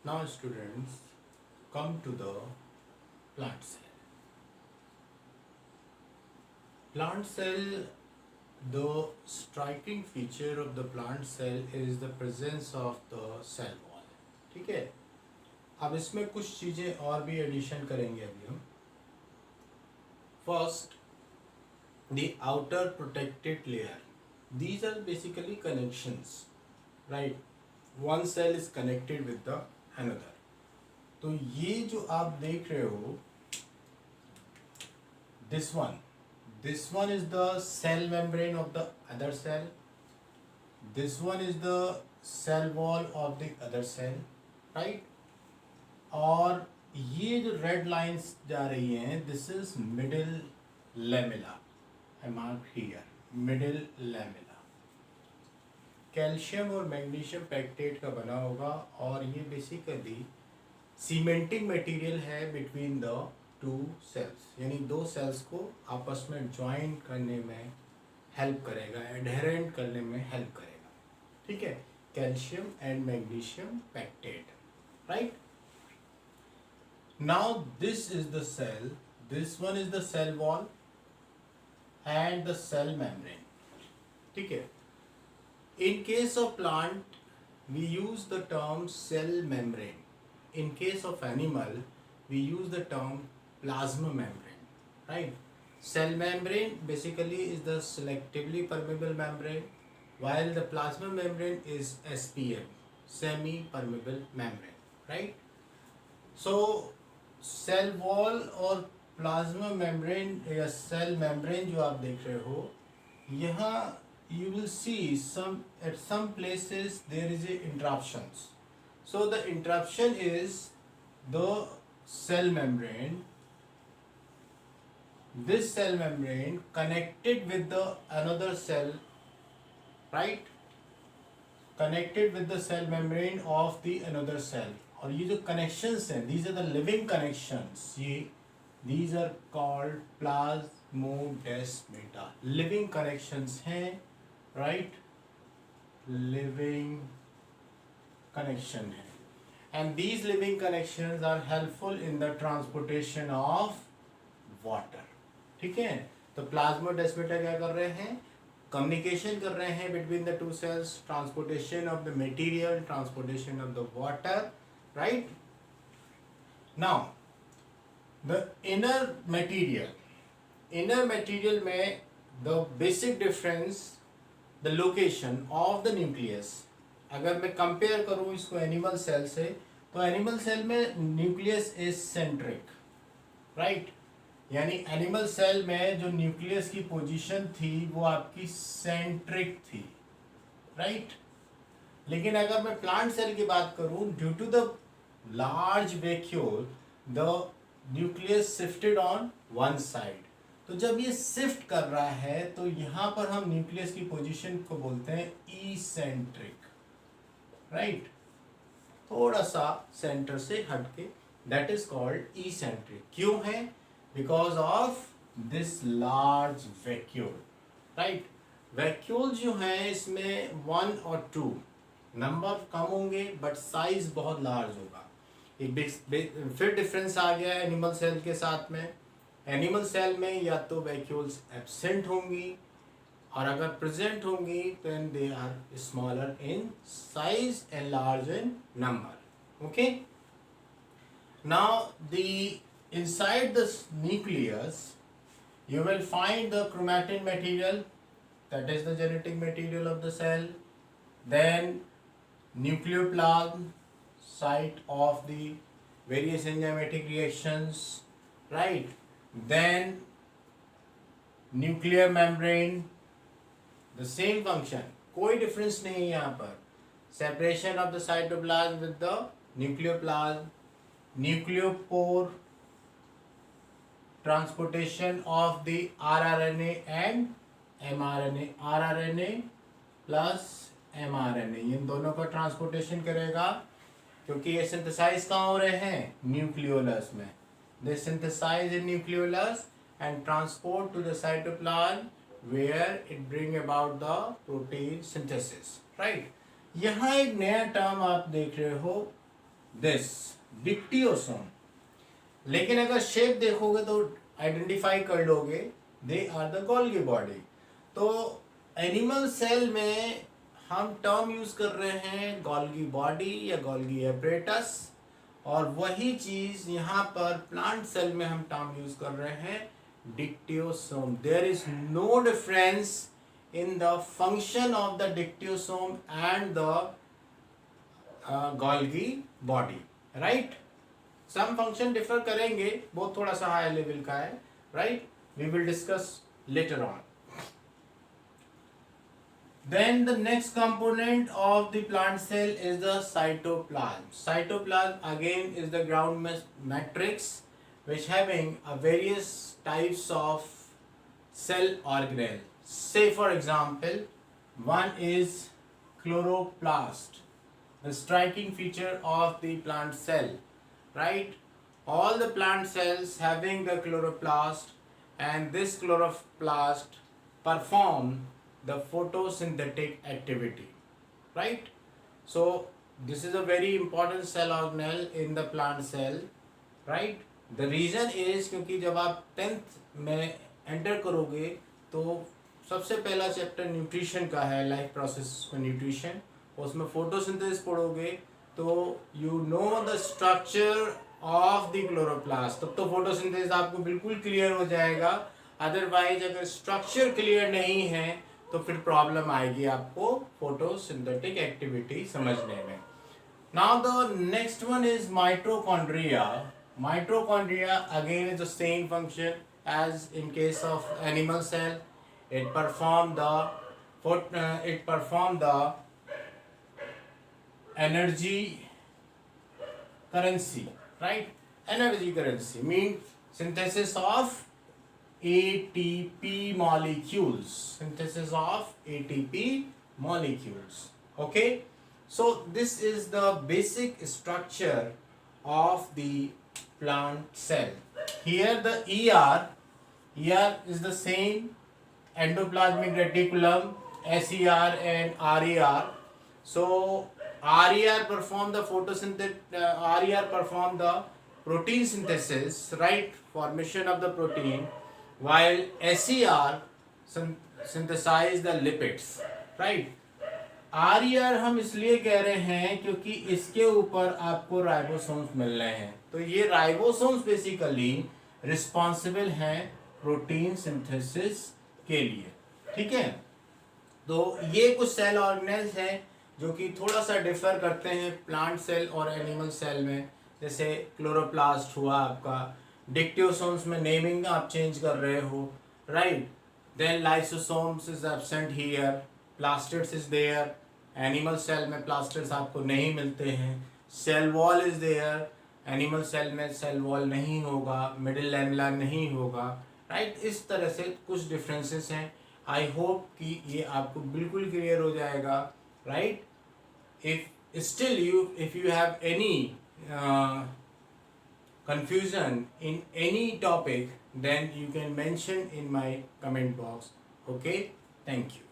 Now students, come to the plant cell. Plant cell, the striking feature of the plant cell is the presence of the cell wall. ठीक है, अब इसमें कुछ चीज़ें और भी एडिशन करेंगे अभी हम. First, the outer protected layer. These are basically connections, right? One cell is connected with the another. तो ये जो आप देख रहे हो, this one is the cell membrane of the other cell. This one is the cell wall of the other cell, right? और ये जो रेड लाइंस जा रही हैं, this is middle lamella. I mark here middle lamella. Calcium और magnesium pectate का बना होगा और ये बेसिकली सीमेंटिंग मटेरियल है बिटवीन द टू सेल्स, यानी दो सेल्स को आपस में ज्वाइन करने में हेल्प करेगा, एडहेरेंट करने में हेल्प करेगा. ठीक है, calcium and magnesium pectate, right. Now this is the cell, this one is the cell wall and the cell membrane. ठीक है, in case of plant we use the term cell membrane. In case of animal we use the term plasma membrane, right? Cell membrane basically is the selectively permeable membrane, while the plasma membrane is SPM, semi permeable membrane, right? So cell wall और plasma membrane या cell membrane जो आप देख रहे हो यहाँ, you will see at some places there is a interruptions. So the interruption is the cell membrane, this cell membrane connected with the another cell, right? Connected with the cell membrane of the another cell. और ये जो connections हैं, these are the living connections. these are called plasmodesmata. living connections हैं, right? living connection है, and these living connections are helpful in the transportation of water. ठीक है, तो plasmodesmata क्या कर रहे हैं, कम्युनिकेशन कर रहे हैं between the two cells, transportation of the material, transportation of the water, right. Now the inner material में the basic difference, the location of the nucleus. अगर मैं कंपेयर करूं इसको एनिमल सेल से, तो एनिमल सेल में न्यूक्लियस इज सेंट्रिक, राइट. यानी animal cell में जो न्यूक्लियस की पोजीशन थी वो आपकी सेंट्रिक थी, राइट. लेकिन अगर मैं प्लांट सेल की बात करूं, due to the large vacuole the nucleus shifted on one side. तो जब ये शिफ्ट कर रहा है तो यहाँ पर हम न्यूक्लियस की पोजीशन को बोलते हैं इसेंट्रिक, राइट. थोड़ा सा सेंटर से हटके, दैट इज कॉल्ड इसेंट्रिक. क्यों है? Because of this large vacuole, right. Vacuole जो है इसमें 1 और 2 नंबर कम होंगे बट साइज बहुत लार्ज होगा. एक फिर डिफरेंस आ गया एनिमल सेल के साथ में. एनिमल सेल में या तो वैक्यूल्स एब्सेंट होंगी और अगर प्रेजेंट होंगी then they are smaller in size and large in number. Okay, now the inside the nucleus you will find the chromatin material, that is the genetic material of the cell. Then nucleoplasm, site of the various enzymatic reactions, right. Then nuclear membrane, the same function, कोई difference नहीं है यहाँ पर. Separation of the cytoplasm with the nucleoplasm, nucleopore, transportation of the rRNA and mRNA, rRNA plus mRNA, इन दोनों का transportation करेगा क्योंकि ये सिंथेसाइज कहाँ हो रहे हैं, न्यूक्लियोलस में. They synthesize in nucleolus and transport to the cytoplasm where it bring about the protein synthesis, right. यहाँ एक नया टर्म आप देख रहे हो, दिस डिक्टियोसोम। लेकिन अगर शेप देखोगे तो आइडेंटिफाई कर लोगे, they are the Golgi body. तो एनिमल सेल में हम टर्म यूज कर रहे हैं गोल्गी बॉडी या गोल्गी एपरेटस, और वही चीज यहाँ पर प्लांट सेल में हम टर्म यूज कर रहे हैं dictyosome. There is no difference in the function of the dictyosome and the Golgi body, right? Some function differ करेंगे, वो थोड़ा सा high level का है, right? We will discuss later on. Then the next component of the plant cell is the cytoplasm. Cytoplasm again is the ground matrix which having a various types of cell organelle. Say for example, one is chloroplast, the striking feature of the plant cell, right? All the plant cells having the chloroplast, and this chloroplast perform the photosynthetic activity, right? So this is a very important cell organelle in the plant cell, right? The reason is क्योंकि जब आप 10th में enter करोगे तो सबसे पहला chapter nutrition का है, लाइफ प्रोसेस का न्यूट्रिशन, उसमें फोटोसिंथेसिस पढ़ोगे तो you know the structure of the chloroplast, तब तो फोटोसिंथेसिस आपको बिल्कुल क्लियर हो जाएगा। अदरवाइज अगर स्ट्रक्चर क्लियर नहीं है तो फिर प्रॉब्लम आएगी आपको फोटोसिंथेटिक एक्टिविटी समझने में। Now the next one is mitochondria. Mitochondria again is the same function as in case of animal cell. It perform the energy currency, right? Energy currency means synthesis of ATP molecules. Synthesis of ATP molecules. Okay, so this is the basic structure of the plant cell. Here the ER is the same. Endoplasmic reticulum, SER and RER. So RER perform the RER perform the protein synthesis, right? Formation of the protein, while SER synthesize the lipids, right? RER हम इसलिए कह रहे हैं क्योंकि इसके ऊपर आपको ribosomes मिल रहे हैं, तो ये राइबोसोम्स बेसिकली रिस्पॉन्सिबल हैं प्रोटीन सिंथेसिस के लिए, ठीक है। तो ये कुछ सेल ऑर्गेनेल्स हैं जो कि थोड़ा सा डिफर करते हैं प्लांट सेल और एनिमल सेल में। जैसे क्लोरोप्लास्ट हुआ आपका, डिक्टियोसोम्स में नेमिंग आप चेंज कर रहे हो, right? Then lysosomes is absent here, plastids is there. Animal cell में प्लास्टिड्स आपको नहीं मिलते हैं। Cell wall is there, animal cell में सेल वॉल नहीं होगा, मिडिल लैमेला नहीं होगा, राइट? इस तरह से कुछ डिफरेंसेस हैं। आई होप कि ये आपको बिल्कुल क्लियर हो जाएगा, right? If still if you have any confusion in any topic, then you can mention in my comment box. Okay, thank you.